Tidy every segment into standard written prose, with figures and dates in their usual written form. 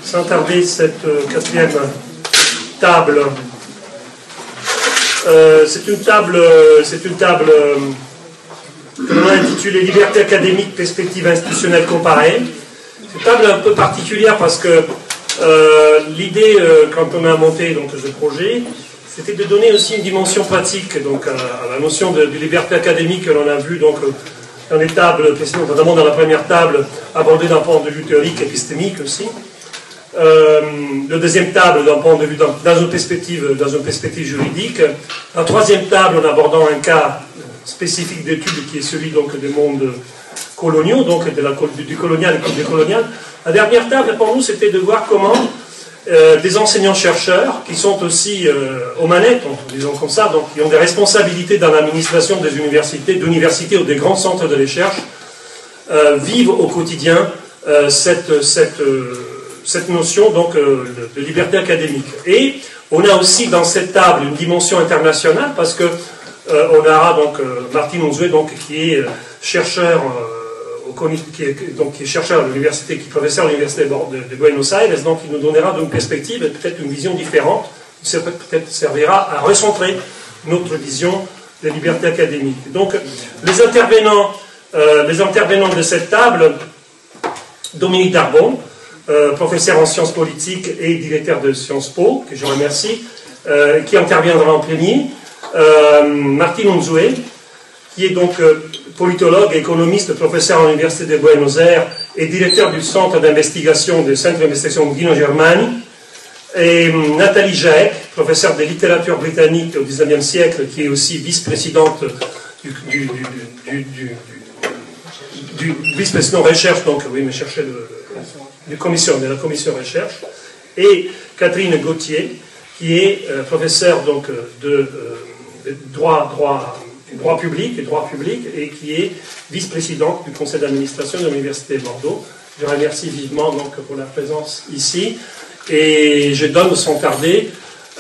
sans tarder cette quatrième table. C'est une table que l'on a intitulée Liberté académique, perspective institutionnelle comparée. C'est une table un peu particulière parce que l'idée, quand on a monté donc, ce projet, c'était de donner aussi une dimension pratique donc, à la notion de liberté académique que l'on a vu donc, dans les tables, notamment dans la première table, abordée d'un point de vue théorique, épistémique aussi. La deuxième table, d'un point de vue dans une perspective juridique. La troisième table, en abordant un cas spécifique d'étude qui est celui donc, des mondes coloniaux, donc du colonial et du décolonial. La dernière table, pour nous, c'était de voir comment des enseignants-chercheurs, qui sont aussi aux manettes, disons comme ça, donc qui ont des responsabilités dans l'administration des d'universités ou des grands centres de recherche, vivent au quotidien cette notion donc, de liberté académique. Et on a aussi dans cette table une dimension internationale, parce que on aura donc Martin Unzué, donc qui est chercheur qui est chercheur à l'université, qui est professeur à l'université de Buenos Aires, donc il nous donnera une perspective, peut-être une vision différente, qui peut-être servira à recentrer notre vision de liberté académique. Donc les intervenants de cette table, Dominique Darbon, professeur en sciences politiques et directeur de Sciences Po, que je remercie, qui interviendra en premier, Martin Unzué, qui est donc politologue, économiste, professeur à l'Université de Buenos Aires et directeur du centre d'investigation Guino Germani, et Nathalie Jaec, professeure de littérature britannique au XIXe siècle, qui est aussi vice-présidente du vice-président recherche, donc oui, mais cherchez de la commission recherche, et Catherine Gauthier, qui est professeure donc, de droit public et qui est vice-présidente du conseil d'administration de l'Université de Bordeaux. Je remercie vivement donc, pour la présence ici et je donne sans tarder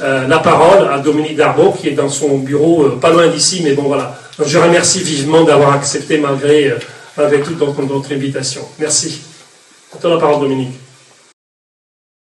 la parole à Dominique Darbon qui est dans son bureau, pas loin d'ici, mais bon voilà. Donc, je remercie vivement d'avoir accepté malgré toute notre invitation. Merci. À toi la parole Dominique.